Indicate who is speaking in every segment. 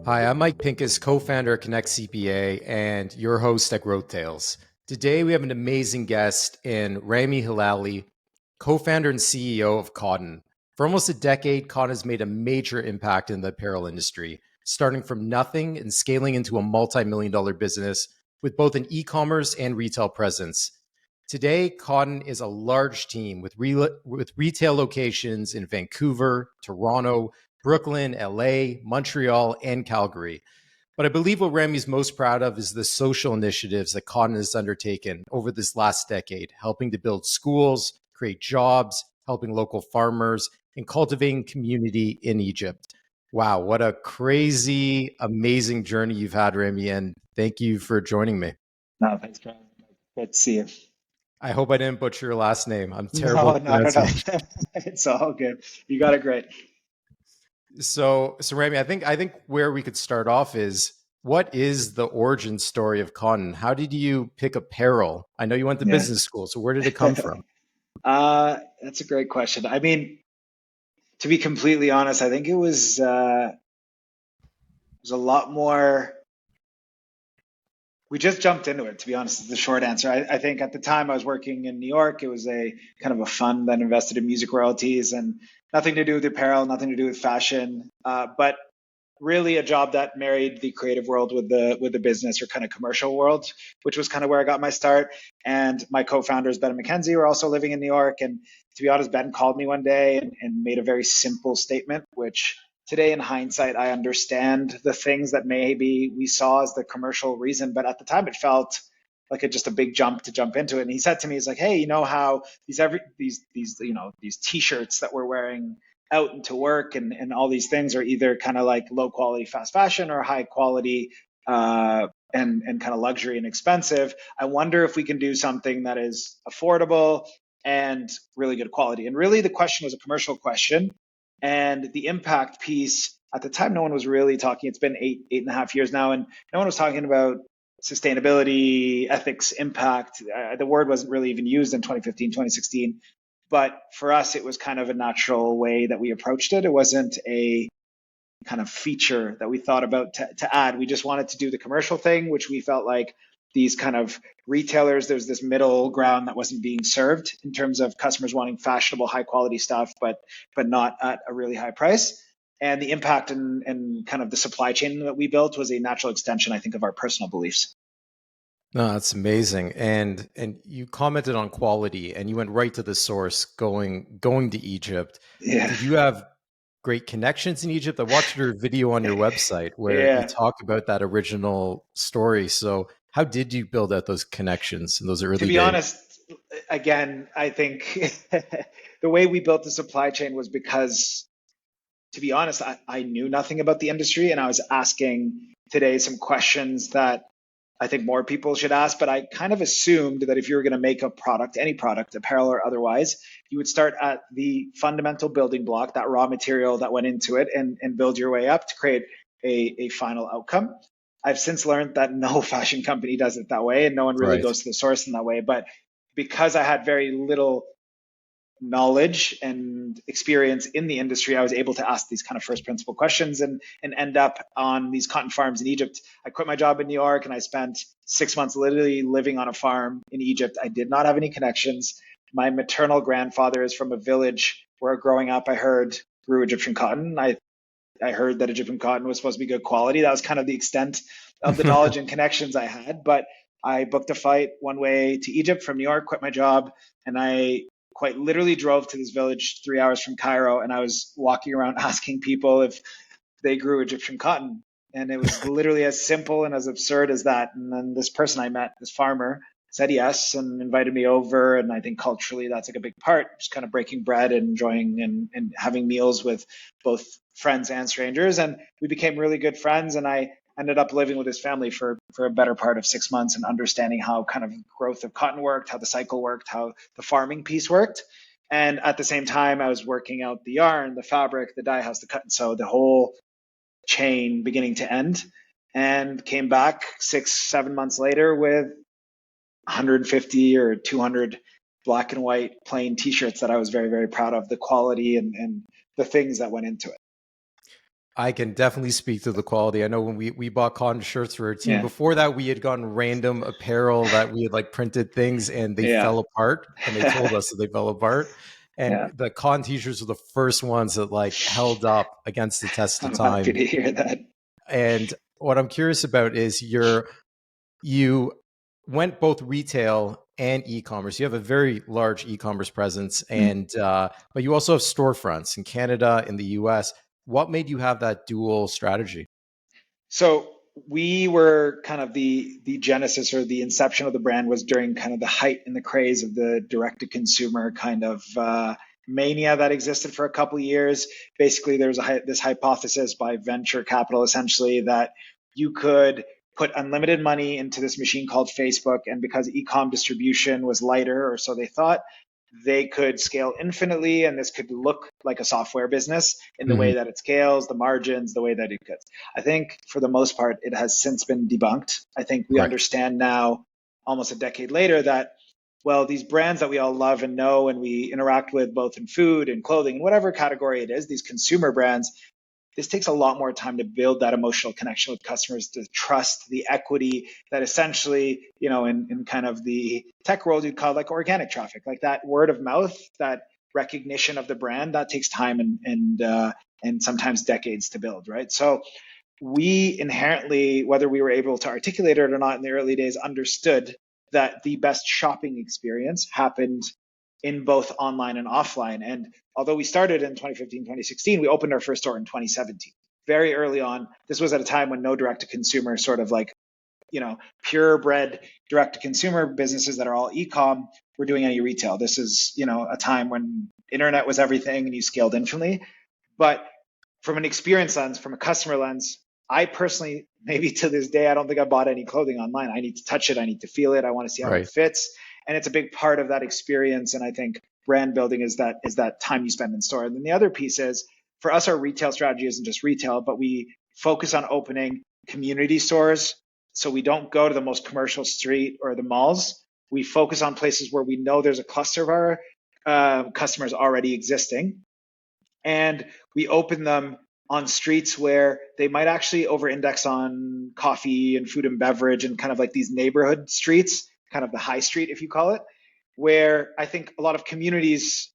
Speaker 1: Hi, I'm Mike Pincus, co-founder of Connect CPA and your host at GrowthTales. Today, we have an amazing guest in Rami Helali, co-founder and CEO of KOTN. For almost a decade, KOTN has made a major impact in the apparel industry, starting from nothing and scaling into a multi-million-dollar business with both an e-commerce and retail presence. Today, KOTN is a large team with retail locations in Vancouver, Toronto, Brooklyn, LA, Montreal, and Calgary. But I believe what Rami's most proud of is the social initiatives that KOTN has undertaken over this last decade, helping to build schools, create jobs, helping local farmers, and cultivating community in Egypt. Wow, what a crazy, amazing journey you've had, Rami, and thank you for joining me.
Speaker 2: No, thanks for having me. Good to see you.
Speaker 1: I hope I didn't butcher your last name. I'm terrible
Speaker 2: No,
Speaker 1: at
Speaker 2: not at all.
Speaker 1: pronunciation.
Speaker 2: It's all good. You got it great.
Speaker 1: So Rami, I think where we could start off is what is the origin story of KOTN? How did you pick apparel? I know you went to
Speaker 2: Yeah.
Speaker 1: business school, so where did it come from?
Speaker 2: That's a great question. I mean, to be completely honest, I think it was a lot more. We just jumped into it, to be honest, is the short answer. I think at the time I was working in New York. It was a kind of a fund that invested in music royalties and nothing to do with apparel, nothing to do with fashion. But really a job that married the creative world with the business or kind of commercial world, which was kind of where I got my start. And my co-founders, Ben and Mackenzie, were also living in New York. And to be honest, Ben called me one day and made a very simple statement, which today in hindsight, I understand the things that maybe we saw as the commercial reason, but at the time it felt like just a big jump to jump into it. And he said to me, he's like, "Hey, you know how these t-shirts that we're wearing out into work and all these things are either kind of like low quality fast fashion or high quality and kind of luxury and expensive. I wonder if we can do something that is affordable and really good quality." And really the question was a commercial question. And the impact piece at the time, no one was really talking. It's been 8.5 years now, and no one was talking about sustainability, ethics, impact. The word wasn't really even used in 2015, 2016. But for us, it was kind of a natural way that we approached it. It wasn't a kind of feature that we thought about to add. We just wanted to do the commercial thing, which we felt like these kind of retailers, there's this middle ground that wasn't being served in terms of customers wanting fashionable, high quality stuff, but not at a really high price. And the impact and kind of the supply chain that we built was a natural extension, I think, of our personal beliefs.
Speaker 1: No, that's amazing. And you commented on quality and you went right to the source going to Egypt.
Speaker 2: Yeah.
Speaker 1: Did you have great connections in Egypt? I watched your video on your website where you
Speaker 2: Yeah.
Speaker 1: talk about that original story. So how did you build out those connections in those
Speaker 2: To
Speaker 1: early
Speaker 2: be
Speaker 1: days?
Speaker 2: honest, again, I think the way we built the supply chain was because, to be honest, I knew nothing about the industry and I was asking today some questions that I think more people should ask. But I kind of assumed that if you were going to make a product, any product, apparel or otherwise, you would start at the fundamental building block, that raw material that went into it, and build your way up to create a final outcome. I've since learned that no fashion company does it that way and no one really
Speaker 1: Right.
Speaker 2: goes to the source in that way. But because I had very little knowledge and experience in the industry, I was able to ask these kind of first principle questions and end up on these cotton farms in Egypt. I quit my job in New York and I spent 6 months literally living on a farm in Egypt. I did not have any connections. My maternal grandfather is from a village where growing up I heard grew Egyptian cotton. I heard that Egyptian cotton was supposed to be good quality. That was kind of the extent of the knowledge and connections I had. But I booked a flight one way to Egypt from New York, quit my job, and I quite literally drove to this village 3 hours from Cairo. And I was walking around asking people if they grew Egyptian cotton. And it was literally as simple and as absurd as that. And then this person I met, this farmer, said yes and invited me over. And I think culturally that's like a big part, just kind of breaking bread and enjoying and having meals with both friends and strangers. And we became really good friends. And I ended up living with his family for a better part of 6 months and understanding how kind of growth of cotton worked, how the cycle worked, how the farming piece worked. And at the same time, I was working out the yarn, the fabric, the dye house, the cut and sew, the whole chain beginning to end, and came back 6 7 months later with 150 or 200 black and white plain t-shirts that I was very, very proud of the quality and the things that went into it.
Speaker 1: I can definitely speak to the quality. I know when we bought cotton shirts for our team,
Speaker 2: Yeah,
Speaker 1: before that we had gotten random apparel that we had like printed things and they
Speaker 2: yeah,
Speaker 1: fell apart, and they told us that they fell apart. And
Speaker 2: yeah.
Speaker 1: the cotton t-shirts were the first ones that like held up against the test of
Speaker 2: I'm happy
Speaker 1: time.
Speaker 2: to hear that.
Speaker 1: And what I'm curious about is you went both retail and e-commerce. You have a very large e-commerce presence,
Speaker 2: Mm.
Speaker 1: and but you also have storefronts in Canada, in the US. What made you have that dual strategy?
Speaker 2: So we were kind of the genesis or the inception of the brand was during kind of the height and the craze of the direct to consumer kind of mania that existed for a couple of years. Basically, there was this hypothesis by venture capital essentially that you could put unlimited money into this machine called Facebook, and because e-com distribution was lighter, or so they thought, they could scale infinitely, and this could look like a software business in the
Speaker 1: Hmm.
Speaker 2: way that it scales, the margins, the way that it gets. I think for the most part, it has since been debunked. I think we
Speaker 1: Right.
Speaker 2: understand now, almost a decade later, that, well, these brands that we all love and know and we interact with both in food and clothing and whatever category it is, these consumer brands, this takes a lot more time to build that emotional connection with customers, the trust, the equity that essentially, in kind of the tech world, you'd call like organic traffic, like that word of mouth, that recognition of the brand, that takes time and sometimes decades to build, right? So we inherently, whether we were able to articulate it or not in the early days, understood that the best shopping experience happened in both online and offline. And although we started in 2015, 2016, we opened our first store in 2017. Very early on, this was at a time when no direct to consumer sort of like, purebred direct to consumer businesses that are all e-com were doing any retail. This is, a time when internet was everything and you scaled infinitely. But from an experience lens, from a customer lens, I personally, maybe to this day, I don't think I bought any clothing online. I need to touch it. I need to feel it. I want to see how it
Speaker 1: Right.
Speaker 2: fits. And it's a big part of that experience. And I think brand building is that time you spend in store. And then the other piece is, for us, our retail strategy isn't just retail, but we focus on opening community stores. So we don't go to the most commercial street or the malls. We focus on places where we know there's a cluster of our customers already existing, and we open them on streets where they might actually over index on coffee and food and beverage and kind of like these neighborhood streets, kind of the high street, if you call it, where I think a lot of communities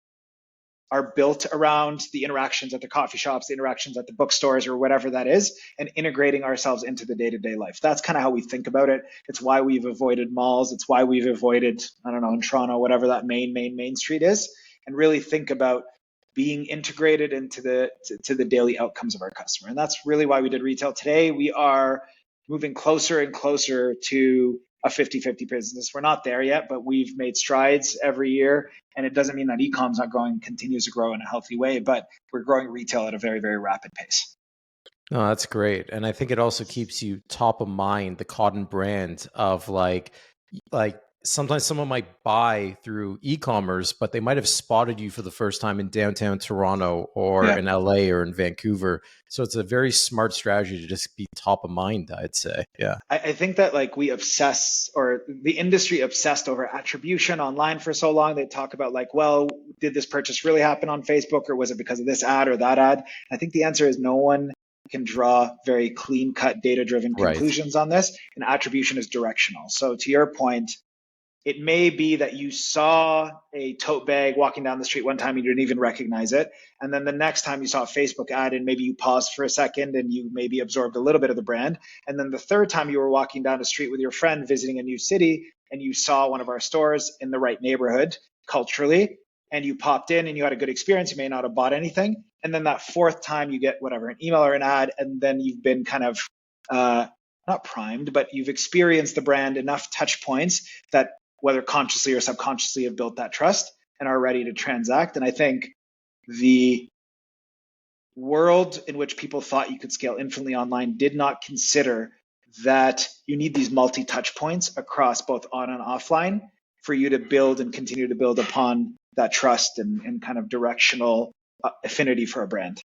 Speaker 2: are built around the interactions at the coffee shops, the interactions at the bookstores, or whatever that is, and integrating ourselves into the day-to-day life. That's kind of how we think about it. It's why we've avoided malls. It's why we've avoided, I don't know, in Toronto, whatever that main street is, and really think about being integrated into the daily outcomes of our customer. And that's really why we did retail. Today, we are moving closer and closer to a 50-50 business. We're not there yet, but we've made strides every year. And it doesn't mean that e-com's not growing, continues to grow in a healthy way, but we're growing retail at a very, very rapid pace.
Speaker 1: No, that's great. And I think it also keeps you top of mind, the cotton brand of like sometimes someone might buy through e-commerce, but they might have spotted you for the first time in downtown Toronto or
Speaker 2: Yeah.
Speaker 1: in LA or in Vancouver. So it's a very smart strategy to just be top of mind, I'd say. Yeah.
Speaker 2: I think that like we obsess, or the industry obsessed over attribution online for so long. They talk about like, well, did this purchase really happen on Facebook, or was it because of this ad or that ad? I think the answer is no one can draw very clean cut data driven
Speaker 1: Right.
Speaker 2: conclusions on this, and attribution is directional. So to your point, it may be that you saw a tote bag walking down the street one time and you didn't even recognize it. And then the next time you saw a Facebook ad and maybe you paused for a second and you maybe absorbed a little bit of the brand. And then the third time you were walking down the street with your friend visiting a new city and you saw one of our stores in the right neighborhood culturally, and you popped in and you had a good experience. You may not have bought anything. And then that fourth time you get whatever, an email or an ad, and then you've been kind of not primed, but you've experienced the brand enough touch points that whether consciously or subconsciously have built that trust and are ready to transact. And I think the world in which people thought you could scale infinitely online did not consider that you need these multi-touch points across both on and offline for you to build and continue to build upon that trust and kind of directional affinity for a brand.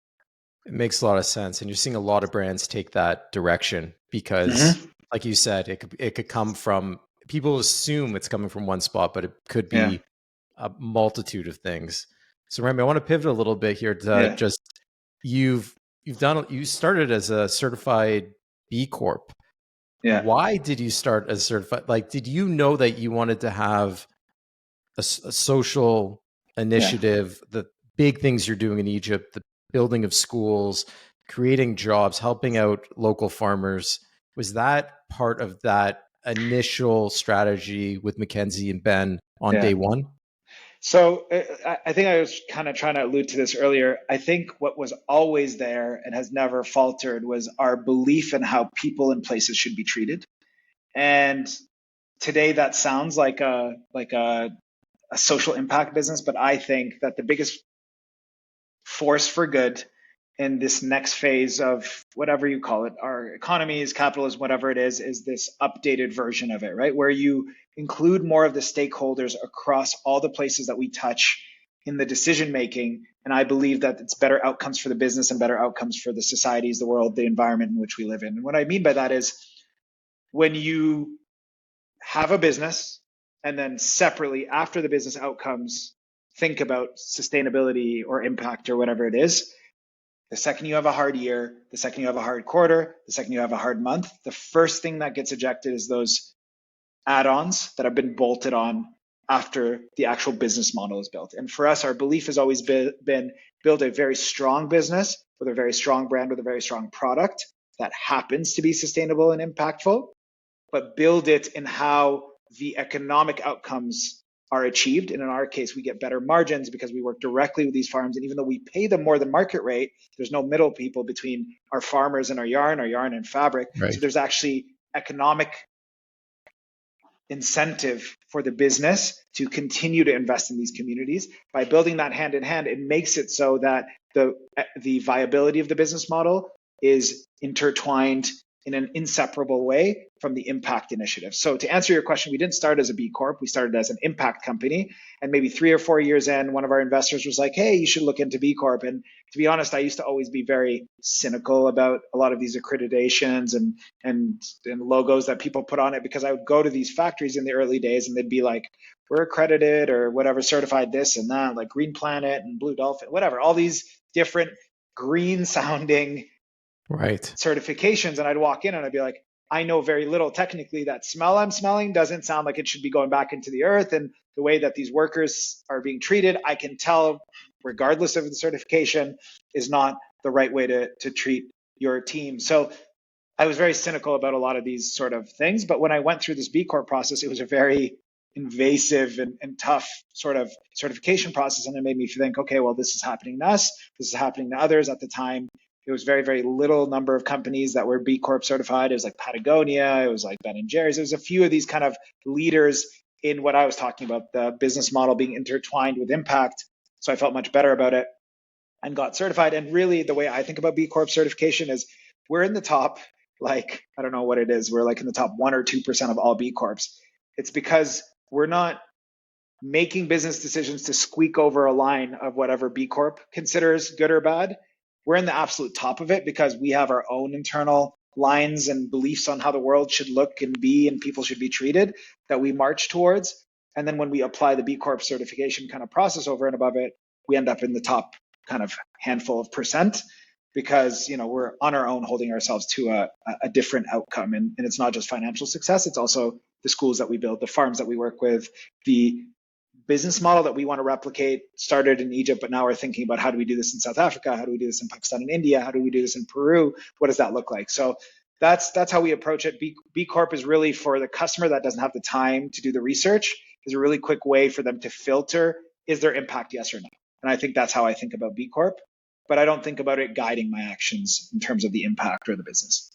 Speaker 1: It makes a lot of sense. And you're seeing a lot of brands take that direction because,
Speaker 2: Mm-hmm.
Speaker 1: like you said, it could come from, people assume it's coming from one spot, but it could
Speaker 2: Yeah.
Speaker 1: be a multitude of things. So Rami, I want to pivot a little bit here to
Speaker 2: Yeah.
Speaker 1: just, you've you started as a certified B Corp.
Speaker 2: Yeah.
Speaker 1: Why did you start as certified? Like, did you know that you wanted to have a social
Speaker 2: Yeah.
Speaker 1: initiative, the big things you're doing in Egypt, the building of schools, creating jobs, helping out local farmers? Was that part of that initial strategy with Mackenzie and Ben on
Speaker 2: Yeah.
Speaker 1: day one?
Speaker 2: So I think I was kind of trying to allude to this earlier. I think what was always there and has never faltered was our belief in how people and places should be treated. And today that sounds like a social impact business, but I think that the biggest force for good in this next phase of whatever you call it, our economies, capitalism, whatever it is this updated version of it, right? Where you include more of the stakeholders across all the places that we touch in the decision making. And I believe that it's better outcomes for the business and better outcomes for the societies, the world, the environment in which we live in. And what I mean by that is when you have a business and then separately after the business outcomes, think about sustainability or impact or whatever it is. The second you have a hard year, the second you have a hard quarter, the second you have a hard month, the first thing that gets ejected is those add-ons that have been bolted on after the actual business model is built. And for us, our belief has always been build a very strong business with a very strong brand, with a very strong product that happens to be sustainable and impactful, but build it in how the economic outcomes are achieved. And in our case, we get better margins because we work directly with these farms. And even though we pay them more than market rate, there's no middle people between our farmers and our yarn and fabric.
Speaker 1: Right.
Speaker 2: So there's actually economic incentive for the business to continue to invest in these communities. By building that hand in hand, it makes it so that the viability of the business model is intertwined in an inseparable way from the impact initiative. So to answer your question, we didn't start as a B Corp. We started as an impact company. And maybe 3 or 4 years in, one of our investors was like, hey, you should look into B Corp. And to be honest, I used to always be very cynical about a lot of these accreditations and logos that people put on it, because I would go to these factories in the early days and they'd be like, we're accredited or whatever, certified this and that, like Green Planet and Blue Dolphin, whatever, all these different green sounding certifications. And I'd walk in and I'd be like, I know very little technically. That smell I'm smelling doesn't sound like it should be going back into the earth. And the way that these workers are being treated, I can tell, regardless of the certification, is not the right way to treat your team. So I was very cynical about a lot of these sort of things. But when I went through this B Corp process, it was a very invasive and tough sort of certification process. And it made me think, okay, well, this is happening to us. This is happening to others. At the time, it was very, very little number of companies that were B Corp certified. It was like Patagonia. It was like Ben and Jerry's. There was a few of these kind of leaders in what I was talking about, the business model being intertwined with impact. So I felt much better about it and got certified. And really the way I think about B Corp certification is we're in the top, like, I don't know what it is. We're like in the top 1 or 2% of all B Corps. It's because we're not making business decisions to squeak over a line of whatever B Corp considers good or bad. We're in the absolute top of it because we have our own internal lines and beliefs on how the world should look and be and people should be treated that we march towards. And then when we apply the B Corp certification kind of process over and above it, we end up in the top kind of handful of percent because, you know, we're on our own holding ourselves to a different outcome. And it's not just financial success, it's also the schools that we build, the farms that we work with, the business model that we want to replicate started in Egypt, but now we're thinking about how do we do this in South Africa? How do we do this in Pakistan and India? How do we do this in Peru? What does that look like? So that's how we approach it. B Corp is really for the customer that doesn't have the time to do the research, is a really quick way for them to filter, is there impact, yes or no? And I think that's how I think about B Corp, but I don't think about it guiding my actions in terms of the impact or the business.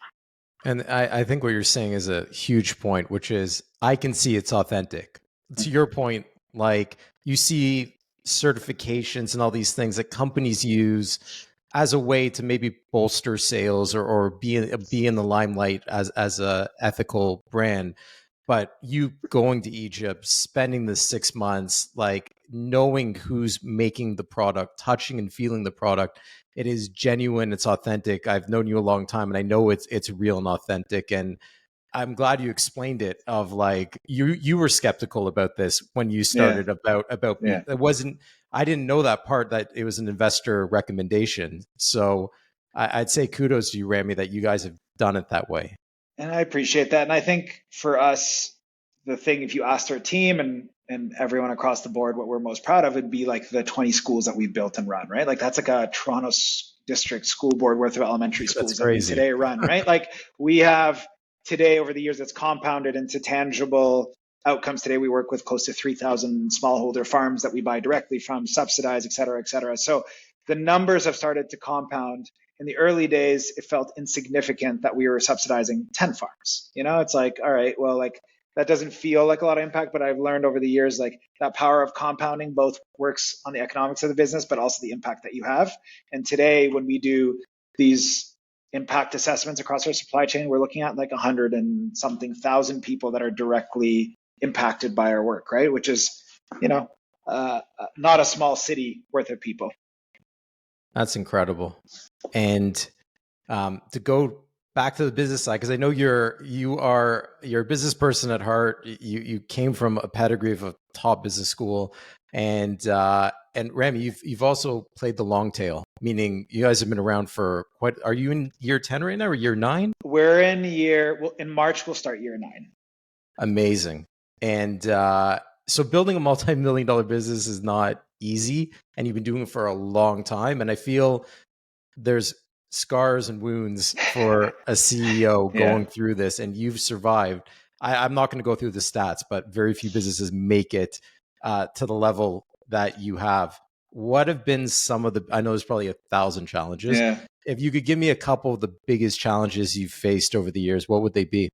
Speaker 1: And I think what you're saying is a huge point, which is I can see it's authentic. To your point, like you see certifications and all these things that companies use as a way to maybe bolster sales or be in the limelight as a ethical brand. But you going to Egypt, spending the 6 months, like knowing who's making the product, touching and feeling the product, it is genuine, it's authentic. I've known you a long time and I know it's real and authentic. And I'm glad you explained it of like you were skeptical about this when you started about it wasn't, I didn't know that part, that it was an investor recommendation. So I'd say kudos to you, Rami, that you guys have done it that way.
Speaker 2: And I appreciate that. And I think for us, the thing, if you asked our team and everyone across the board, what we're most proud of would be like the 20 schools that we've built and run, right? Like that's like a Toronto district school board worth of elementary
Speaker 1: That's
Speaker 2: schools that we
Speaker 1: crazy.
Speaker 2: today run, right? Like we have today over the years, it's compounded into tangible outcomes. Today we work with close to 3,000 smallholder farms that we buy directly from, subsidized, et cetera, et cetera. So the numbers have started to compound. In the early days, it felt insignificant that we were subsidizing 10 farms. You know, it's like, all right, well, like that doesn't feel like a lot of impact, but I've learned over the years, like that power of compounding both works on the economics of the business, but also the impact that you have. And today, when we do these impact assessments across our supply chain, we're looking at like 100 and something thousand people that are directly impacted by our work, right? Which is, you know, not a small city worth of people.
Speaker 1: That's incredible. And to go back to the business side, because I know you're a business person at heart. You came from a pedigree of a top business school, and Rami, you've also played the long tail, meaning you guys have been around for what? Are you in year 10 right now or year 9?
Speaker 2: We're in in March we'll start year 9.
Speaker 1: Amazing. And so building a multi-million dollar business is not easy, and you've been doing it for a long time. And I feel there's scars and wounds for a CEO
Speaker 2: Yeah.
Speaker 1: going through this, and you've survived. I'm not going to go through the stats, but very few businesses make it to the level that you have. What have been some of the, I know there's probably 1,000 challenges.
Speaker 2: Yeah.
Speaker 1: If you could give me a couple of the biggest challenges you've faced over the years, what would they be?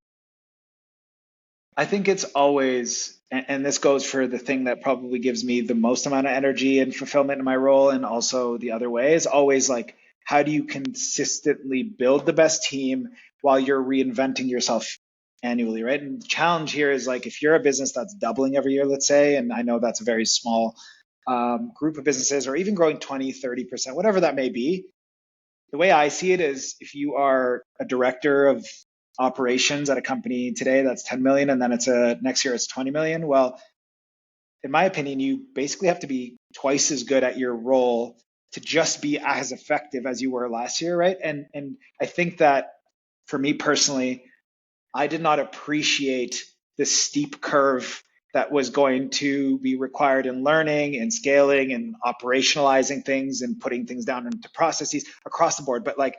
Speaker 2: I think it's always, and this goes for the thing that probably gives me the most amount of energy and fulfillment in my role, and also the other way, is always like, how do you consistently build the best team while you're reinventing yourself annually, right? And the challenge here is like, if you're a business that's doubling every year, let's say, and I know that's a very small group of businesses, or even growing 20, 30%, whatever that may be, the way I see it is if you are a director of operations at a company today that's 10 million and then it's next year it's 20 million, well, in my opinion, you basically have to be twice as good at your role to just be as effective as you were last year, right? And I think that for me personally, I did not appreciate the steep curve that was going to be required in learning and scaling and operationalizing things and putting things down into processes across the board. But like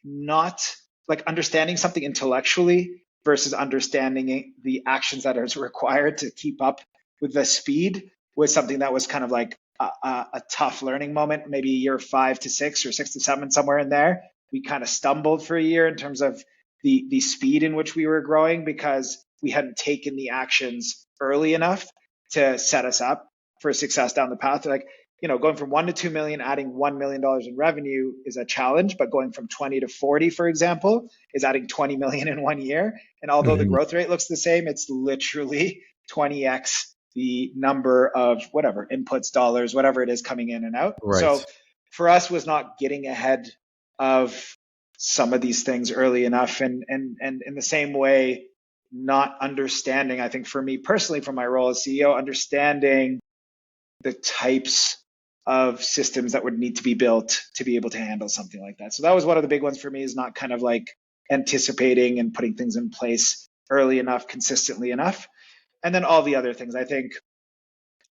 Speaker 2: not like understanding something intellectually versus understanding the actions that are required to keep up with the speed was something that was kind of like a tough learning moment, maybe year 5 to 6 or 6 to 7, somewhere in there. We kind of stumbled for a year in terms of the speed in which we were growing because we hadn't taken the actions early enough to set us up for success down the path. Like, you know, going from 1 to 2 million, adding $1 million in revenue is a challenge, but going from 20 to 40, for example, is adding 20 million in 1 year. And although the
Speaker 1: Mhm.
Speaker 2: growth rate looks the same, it's literally 20x the number of whatever inputs, dollars, whatever it is coming in and out. So
Speaker 1: Right.
Speaker 2: for us was not getting ahead of some of these things early enough, and in the same way, not understanding, I think for me personally, from my role as CEO, understanding the types of systems that would need to be built to be able to handle something like that. So that was one of the big ones for me, is not kind of like anticipating and putting things in place early enough, consistently enough. And then all the other things, I think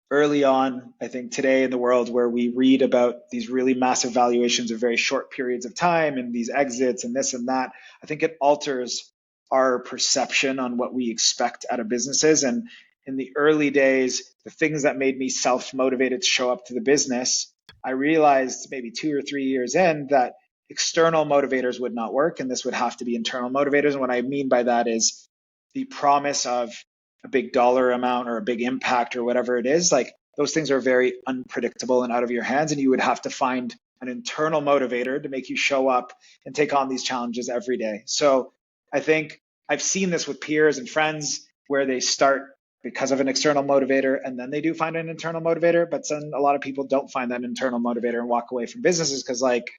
Speaker 2: early on, I think today in the world where we read about these really massive valuations of very short periods of time and these exits and this and that, I think it alters our perception on what we expect out of businesses. And in the early days, the things that made me self-motivated to show up to the business, I realized maybe 2 or 3 years in that external motivators would not work, and this would have to be internal motivators. And what I mean by that is the promise of a big dollar amount or a big impact or whatever it is, like those things are very unpredictable and out of your hands. And you would have to find an internal motivator to make you show up and take on these challenges every day. So I think I've seen this with peers and friends where they start because of an external motivator and then they do find an internal motivator. But then a lot of people don't find that internal motivator and walk away from businesses because like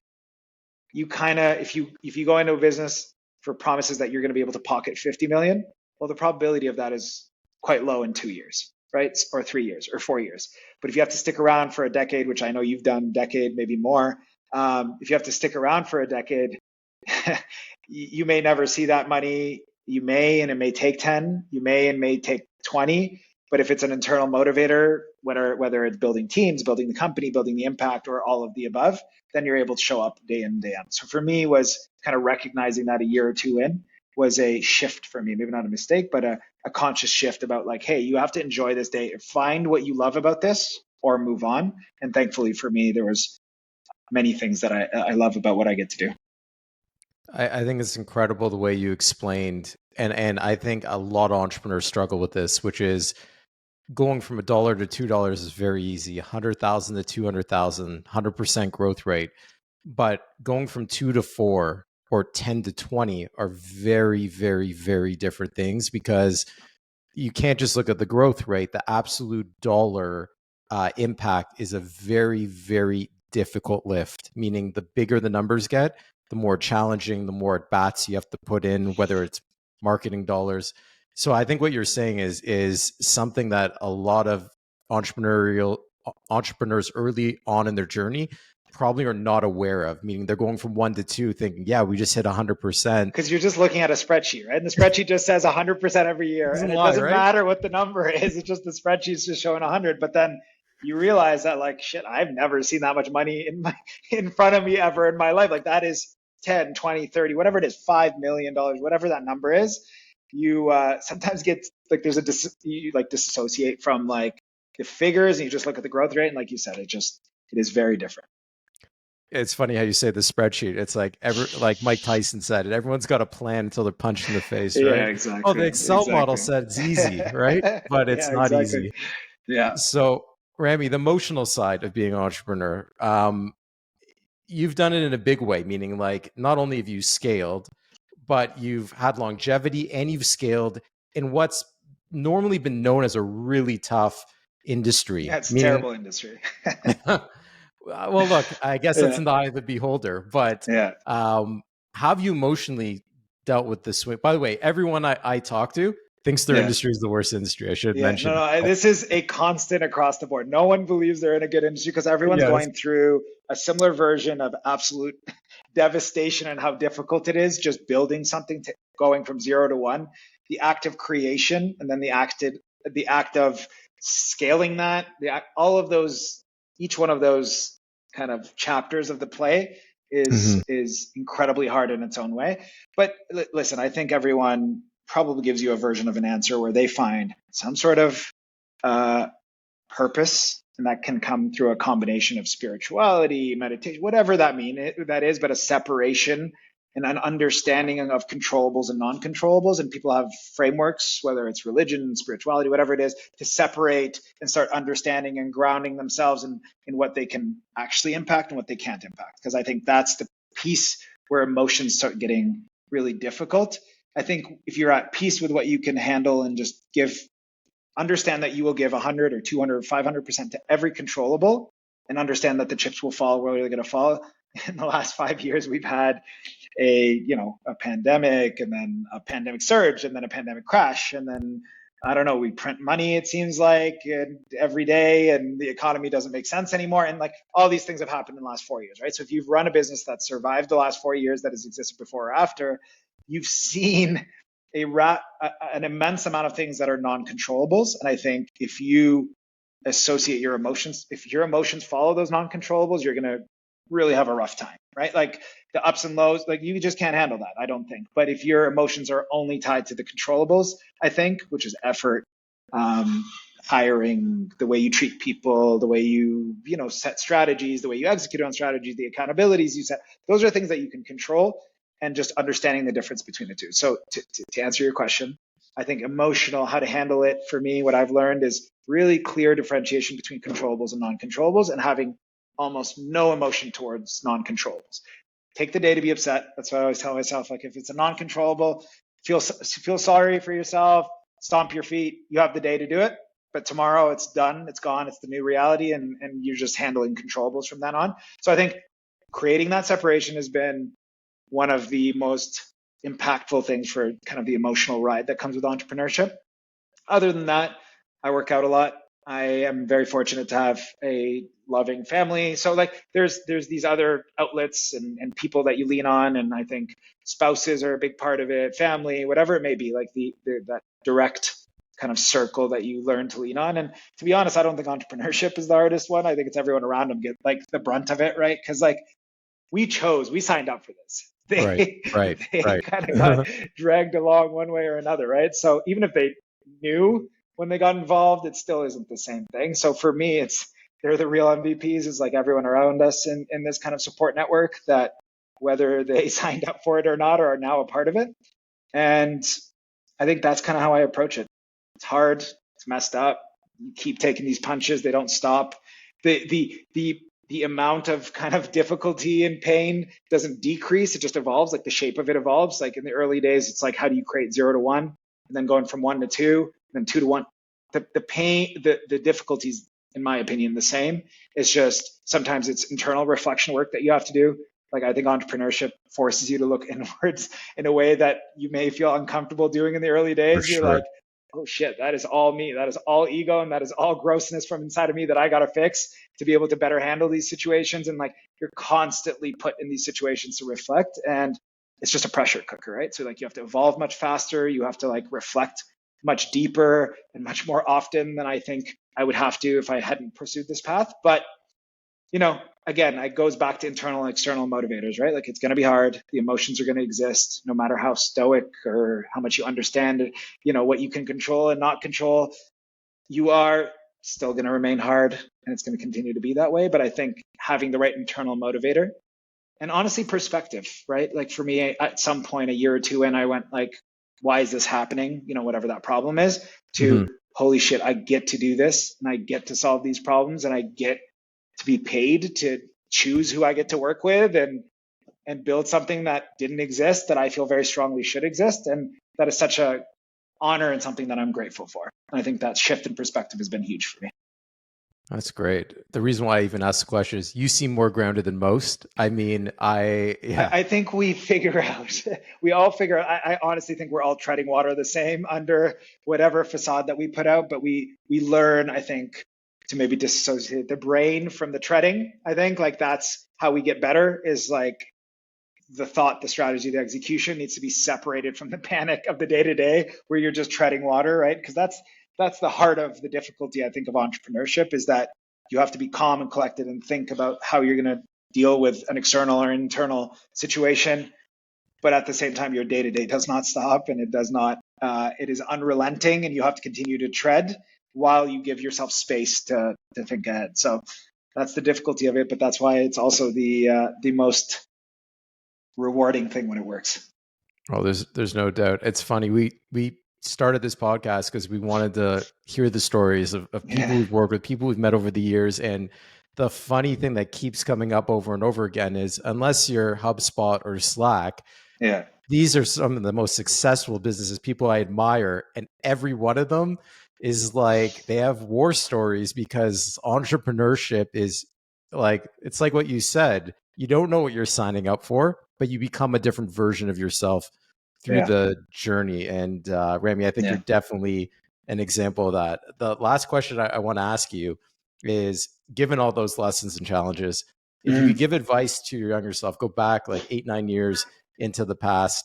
Speaker 2: you kind of, if you go into a business for promises that you're going to be able to pocket 50 million, well, the probability of that is quite low in 2 years, right? Or 3 years or 4 years. But if you have to stick around for a decade, which I know you've done, decade, maybe more, If you have to stick around for a decade, you may never see that money. You may, and it may take 10, you may, and may take 20. But if it's an internal motivator, whether it's building teams, building the company, building the impact, or all of the above, then you're able to show up day in, day out. So for me, was kind of recognizing that a year or two in was a shift for me, maybe not a mistake, but a conscious shift about like, hey, you have to enjoy this day, find what you love about this, or move on. And thankfully for me, there was many things that I love about what I get to do.
Speaker 1: I think it's incredible the way you explained, and I think a lot of entrepreneurs struggle with this, which is going from $1 to $2 is very easy. 100,000 to 200,000, 100% growth rate. But going from 2 to 4 or 10 to 20 are very, very, very different things, because you can't just look at the growth rate. The absolute dollar impact is a very, very difficult lift, meaning the bigger the numbers get, the more challenging, the more at bats you have to put in, whether it's marketing dollars. So I think what you're saying is something that a lot of entrepreneurs early on in their journey probably are not aware of, meaning they're going from 1 to 2 thinking, yeah, we just hit 100%.
Speaker 2: Because you're just looking at a spreadsheet, right? And the spreadsheet just says 100% every year. And it doesn't matter what the number is. It's just the spreadsheet's just showing 100. But then you realize that like, shit, I've never seen that much money in front of me ever in my life. Like that is 10, 20, 30, whatever it is, $5 million, whatever that number is. You sometimes get like you like disassociate from like the figures and you just look at the growth rate. And like you said, it is very different.
Speaker 1: It's funny how you say the spreadsheet. It's like like Mike Tyson said it. Everyone's got a plan until they're punched in the face, right?
Speaker 2: Yeah, exactly.
Speaker 1: Oh, the Excel model said it's easy, right? But it's not easy.
Speaker 2: Yeah.
Speaker 1: So, Rami, the emotional side of being an entrepreneur, you've done it in a big way, meaning like not only have you scaled, but you've had longevity and you've scaled in what's normally been known as a really tough industry.
Speaker 2: Yeah, it's a terrible industry.
Speaker 1: Well, look, I guess it's in the eye of the beholder, but how have you emotionally dealt with this swing? By the way, everyone I talk to thinks their industry is the worst industry. I should mention.
Speaker 2: No, this is a constant across the board. No one believes they're in a good industry because everyone's going through a similar version of absolute devastation and how difficult it is just building something, going from 0 to 1. The act of creation and then the act of scaling that, all of those. Each one of those kind of chapters of the play is incredibly hard in its own way. But listen, I think everyone probably gives you a version of an answer where they find some sort of purpose, and that can come through a combination of spirituality, meditation, whatever that is, but a separation and an understanding of controllables and non-controllables. And people have frameworks, whether it's religion, spirituality, whatever it is, to separate and start understanding and grounding themselves in what they can actually impact and what they can't impact. Because I think that's the piece where emotions start getting really difficult. I think if you're at peace with what you can handle and just understand that you will give 100 or 200 or 500% to every controllable, and understand that the chips will fall where they're going to fall. In the last 5 years, we've had a pandemic, and then a pandemic surge, and then a pandemic crash, and then I don't know, we print money, it seems like, every day, and the economy doesn't make sense anymore. And like all these things have happened in the last 4 years, right? So if you've run a business that survived the last 4 years, that has existed before or after, you've seen an immense amount of things that are non-controllables. And I think if you associate your emotions, if your emotions follow those non-controllables, you're going to really have a rough time, right? Like the ups and lows, like you just can't handle that, I don't think. But if your emotions are only tied to the controllables, I think, which is effort, hiring, the way you treat people, the way you set strategies, the way you execute on strategies, the accountabilities you set, those are things that you can control, and just understanding the difference between the two. So to answer your question, I think emotional, how to handle it, for me, what I've learned is really clear differentiation between controllables and non-controllables, and having almost no emotion towards non-controllables. Take the day to be upset. That's what I always tell myself. Like if it's a non-controllable, feel sorry for yourself, stomp your feet. You have the day to do it, but tomorrow it's done, it's gone, it's the new reality, and you're just handling controllables from then on. So I think creating that separation has been one of the most impactful things for kind of the emotional ride that comes with entrepreneurship. Other than that, I work out a lot. I am very fortunate to have a loving family. So like there's these other outlets and people that you lean on. And I think spouses are a big part of it, family, whatever it may be, like that direct kind of circle that you learn to lean on. And to be honest, I don't think entrepreneurship is the hardest one. I think it's everyone around them get like the brunt of it, right? Because like we signed up for this.
Speaker 1: Right,
Speaker 2: They
Speaker 1: right,
Speaker 2: they
Speaker 1: right.
Speaker 2: kind of got dragged along one way or another, right? So even if they knew when they got involved, it still isn't the same thing. So for me, it's they're the real MVPs, is like everyone around us in this kind of support network that whether they signed up for it or not, or are now a part of it. And I think that's kind of how I approach it. It's hard, it's messed up. You keep taking these punches, they don't stop. The amount of kind of difficulty and pain doesn't decrease, it just evolves. Like the shape of it evolves. Like in the early days, it's like how do you create 0 to 1, and then going from 1 to 2, and then 2 to 1. The pain, the difficulties, in my opinion, the same. It's just sometimes it's internal reflection work that you have to do. Like I think entrepreneurship forces you to look inwards in a way that you may feel uncomfortable doing in the early
Speaker 1: For
Speaker 2: days. You're
Speaker 1: sure.
Speaker 2: like, oh shit, that is all me. That is all ego, and that is all grossness from inside of me that I got to fix to be able to better handle these situations. And like you're constantly put in these situations to reflect, and it's just a pressure cooker, right? So like you have to evolve much faster. You have to like reflect much deeper and much more often than I think I would have to if I hadn't pursued this path. But again, it goes back to internal and external motivators, right? Like it's going to be hard. The emotions are going to exist no matter how stoic or how much you understand, what you can control and not control. You are still going to remain hard, and it's going to continue to be that way. But I think having the right internal motivator and honestly perspective, right? Like for me, at some point a year or two in, I went like, why is this happening? Whatever that problem is,
Speaker 1: Hmm.
Speaker 2: to holy shit, I get to do this and I get to solve these problems and I get to be paid to choose who I get to work with and build something that didn't exist that I feel very strongly should exist. And that is such a honor and something that I'm grateful for. And I think that shift in perspective has been huge for me.
Speaker 1: That's great. The reason why I even asked the question is you seem more grounded than most. I mean, yeah.
Speaker 2: I think we figure out, we all figure out, I honestly think we're all treading water the same under whatever facade that we put out, but we learn, I think, to maybe dissociate the brain from the treading. I think like that's how we get better, is like the thought, the strategy, the execution needs to be separated from the panic of the day to day where you're just treading water, right? Because that's the heart of the difficulty, I think, of entrepreneurship, is that you have to be calm and collected and think about how you're going to deal with an external or internal situation. But at the same time, your day to day does not stop, and it does not. It is unrelenting, and you have to continue to tread while you give yourself space to think ahead. So that's the difficulty of it, but that's why it's also the most rewarding thing when it works.
Speaker 1: Oh, there's no doubt. It's funny. We started this podcast because we wanted to hear the stories of people
Speaker 2: Yeah,
Speaker 1: we've worked with, people we've met over the years. And the funny thing that keeps coming up over and over again is unless you're HubSpot or Slack,
Speaker 2: yeah,
Speaker 1: these are some of the most successful businesses, people I admire, and every one of them is like they have war stories because entrepreneurship is like it's like what you said. You don't know what you're signing up for, but you become a different version of yourself through
Speaker 2: yeah,
Speaker 1: the journey. And Rami, I think you're
Speaker 2: yeah.
Speaker 1: definitely an example of that. The last question I want to ask you is, given all those lessons and challenges, if you could
Speaker 2: Mm,
Speaker 1: give advice to your younger self, go back like 8, 9 years into the past,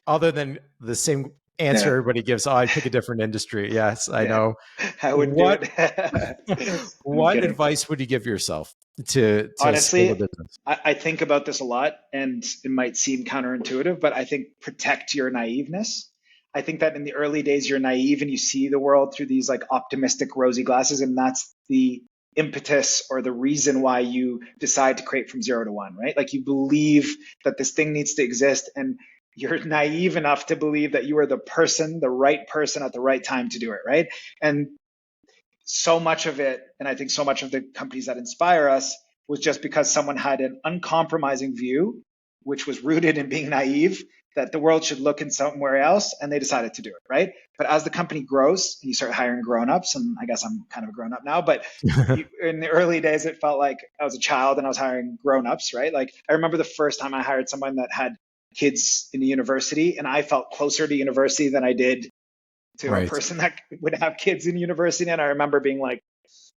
Speaker 1: other than the same answer
Speaker 2: yeah,
Speaker 1: everybody gives, oh, I'd pick a different industry. Yes, I
Speaker 2: yeah.
Speaker 1: know.
Speaker 2: I wouldn't do
Speaker 1: What
Speaker 2: it. I'm
Speaker 1: what
Speaker 2: kidding.
Speaker 1: advice would you give yourself to scale the
Speaker 2: Honestly,
Speaker 1: business?
Speaker 2: I think about this a lot, and it might seem counterintuitive, but I think protect your naiveness. I think that in the early days, you're naive and you see the world through these like optimistic, rosy glasses, and that's the impetus or the reason why you decide to create from 0 to 1, right? Like you believe that this thing needs to exist, and you're naive enough to believe that you are the person, the right person at the right time to do it, right? And so much of it, and I think so much of the companies that inspire us, was just because someone had an uncompromising view, which was rooted in being naive, that the world should look in somewhere else, and they decided to do it, right? But as the company grows and you start hiring grown-ups, and I guess I'm kind of a grown-up now, but in the early days, it felt like I was a child and I was hiring grown-ups, right? Like I remember the first time I hired someone that had kids in the university, and I felt closer to university than I did to a
Speaker 1: Right.
Speaker 2: person that would have kids in university. And I remember being like,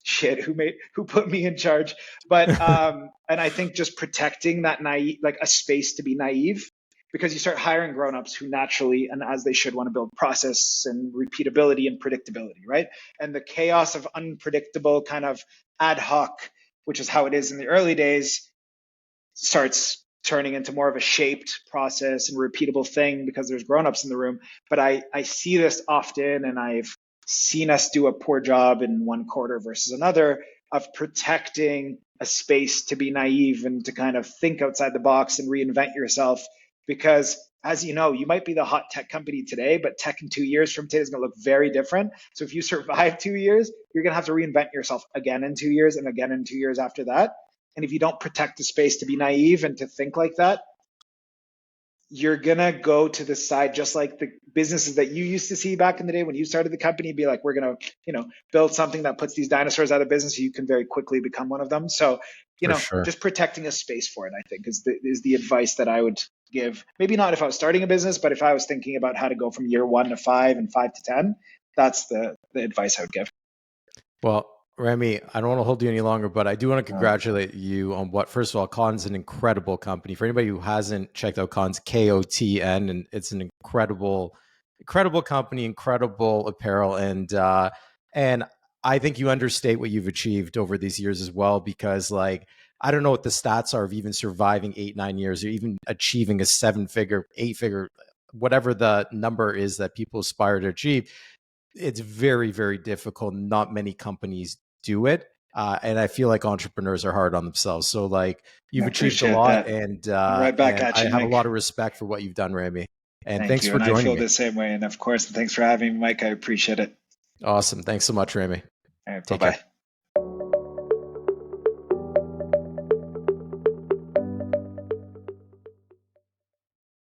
Speaker 2: shit, who put me in charge? But and I think just protecting that naive, like a space to be naive, because you start hiring grown-ups who naturally and as they should want to build process and repeatability and predictability, right? And the chaos of unpredictable kind of ad hoc, which is how it is in the early days, starts turning into more of a shaped process and repeatable thing because there's grown-ups in the room. But I see this often, and I've seen us do a poor job in one quarter versus another of protecting a space to be naive and to kind of think outside the box and reinvent yourself. Because as you know, you might be the hot tech company today, but tech in 2 years from today is going to look very different. So if you survive 2 years, you're going to have to reinvent yourself again in 2 years and again in 2 years after that. And if you don't protect the space to be naive and to think like that, you're going to go to the side, just like the businesses that you used to see back in the day when you started the company, be like, we're going to, build something that puts these dinosaurs out of business. So you can very quickly become one of them. So,
Speaker 1: For sure.
Speaker 2: just protecting a space for it, I think is the advice that I would give. Maybe not if I was starting a business, but if I was thinking about how to go from year 1 to 5 and 5 to 10, that's the advice I would give.
Speaker 1: Well, Rami, I don't want to hold you any longer, but I do want to congratulate you on what, first of all, KOTN's an incredible company. For anybody who hasn't checked out KOTN's, KOTN, and it's an incredible company, incredible apparel. And I think you understate what you've achieved over these years as well, because like, I don't know what the stats are of even surviving 8-9 years or even achieving a 7-figure, 8-figure, whatever the number is that people aspire to achieve. It's very, very difficult. Not many companies do it. And I feel like entrepreneurs are hard on themselves. So like you've achieved a lot,
Speaker 2: that.
Speaker 1: and
Speaker 2: Right back
Speaker 1: and
Speaker 2: at
Speaker 1: I
Speaker 2: you,
Speaker 1: have a
Speaker 2: Mike.
Speaker 1: lot of respect for what you've done, Rami. And
Speaker 2: Thank
Speaker 1: thanks
Speaker 2: you.
Speaker 1: for
Speaker 2: And I
Speaker 1: joining
Speaker 2: feel
Speaker 1: me.
Speaker 2: the same way. And of course, thanks for having me, Mike. I appreciate it.
Speaker 1: Awesome. Thanks so much, Rami.
Speaker 2: All right,
Speaker 1: Take
Speaker 2: bye-bye.
Speaker 1: care.